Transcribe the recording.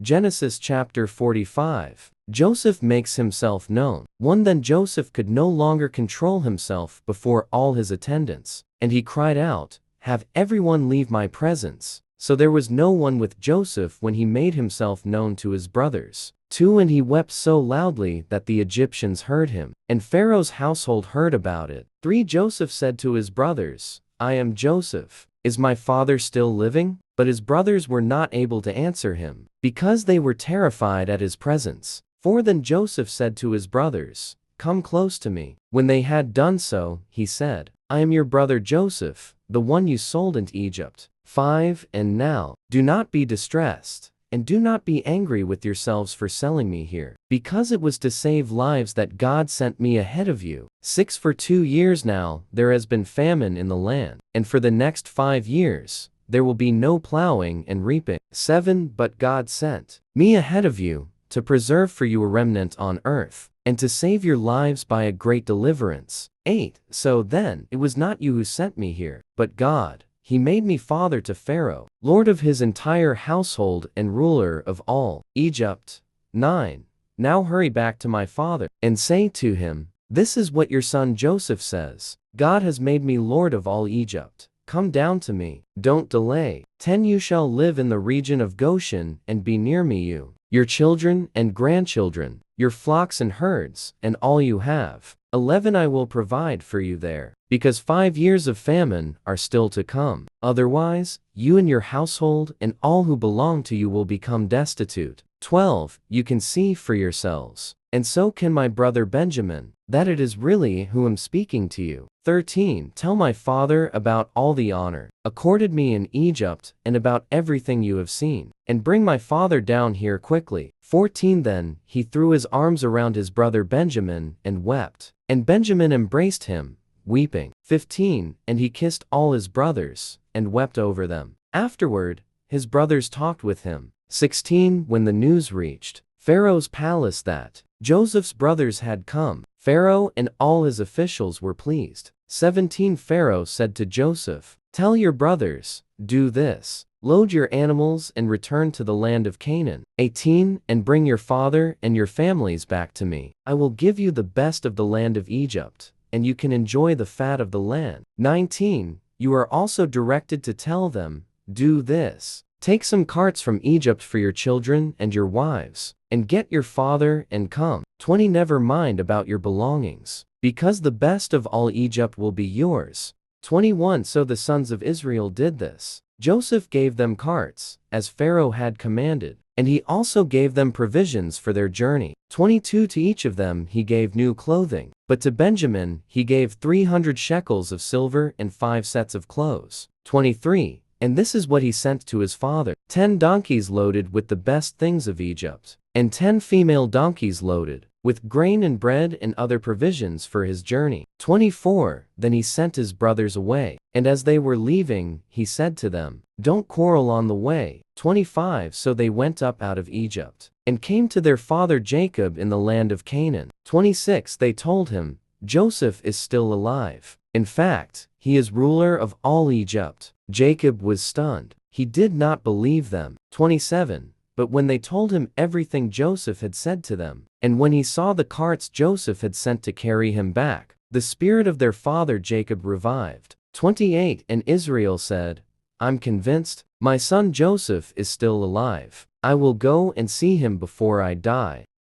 Genesis chapter 45. Joseph makes himself known. 1 Then Joseph could no longer control himself before all his attendants, and he cried out, "Have everyone leave my presence." So there was no one with Joseph when he made himself known to his brothers. 2 And he wept so loudly that the Egyptians heard him, and Pharaoh's household heard about it. 3 Joseph said to his brothers, "I am Joseph. Is my father still living?" But his brothers were not able to answer him, because they were terrified at his presence. 4 Then Joseph said to his brothers, "Come close to me." When they had done so, he said, "I am your brother Joseph, the one you sold into Egypt." 5 And now, do not be distressed, and do not be angry with yourselves for selling me here, because it was to save lives that God sent me ahead of you. 6 For 2 years now, there has been famine in the land, and for the next 5 years, there will be no plowing and reaping. 7 But God sent me ahead of you, to preserve for you a remnant on earth, and to save your lives by a great deliverance. 8 So then, it was not you who sent me here, but God. He made me father to Pharaoh, lord of his entire household and ruler of all Egypt. 9 Now hurry back to my father, and say to him, "This is what your son Joseph says. God has made me lord of all Egypt. Come down to me. Don't delay." 10 You shall live in the region of Goshen and be near me, you, your children and grandchildren, your flocks and herds, and all you have. 11 I will provide for you there, because 5 years of famine are still to come. Otherwise, you and your household and all who belong to you will become destitute. 12 You can see for yourselves, and so can my brother Benjamin, that it is really who am speaking to you. 13 Tell my father about all the honor accorded me in Egypt and about everything you have seen, and bring my father down here quickly. 14 Then he threw his arms around his brother Benjamin and wept, and Benjamin embraced him, weeping. 15 And he kissed all his brothers, and wept over them. Afterward, his brothers talked with him. 16 When the news reached Pharaoh's palace that Joseph's brothers had come, Pharaoh and all his officials were pleased. 17 Pharaoh said to Joseph, "Tell your brothers, do this. Load your animals and return to the land of Canaan." 18 And bring your father and your families back to me. I will give you the best of the land of Egypt, and you can enjoy the fat of the land. 19 You are also directed to tell them, "Do this. Take some carts from Egypt for your children and your wives, and get your father and come." 20 Never mind about your belongings, because the best of all Egypt will be yours. 21 So the sons of Israel did this. Joseph gave them carts, as Pharaoh had commanded, and he also gave them provisions for their journey. 22 To each of them he gave new clothing, but to Benjamin he gave 300 shekels of silver and 5 sets of clothes. 23 And this is what he sent to his father: 10 donkeys loaded with the best things of Egypt, and 10 female donkeys loaded with grain and bread and other provisions for his journey. 24 Then he sent his brothers away, and as they were leaving, he said to them, "Don't quarrel on the way." 25 So they went up out of Egypt, and came to their father Jacob in the land of Canaan. 26 They told him, "Joseph is still alive. In fact, he is ruler of all Egypt." Jacob was stunned. He did not believe them. 27 But when they told him everything Joseph had said to them, and when he saw the carts Joseph had sent to carry him back, the spirit of their father Jacob revived. 28 And Israel said, "I'm convinced, my son Joseph is still alive. I will go and see him before I die."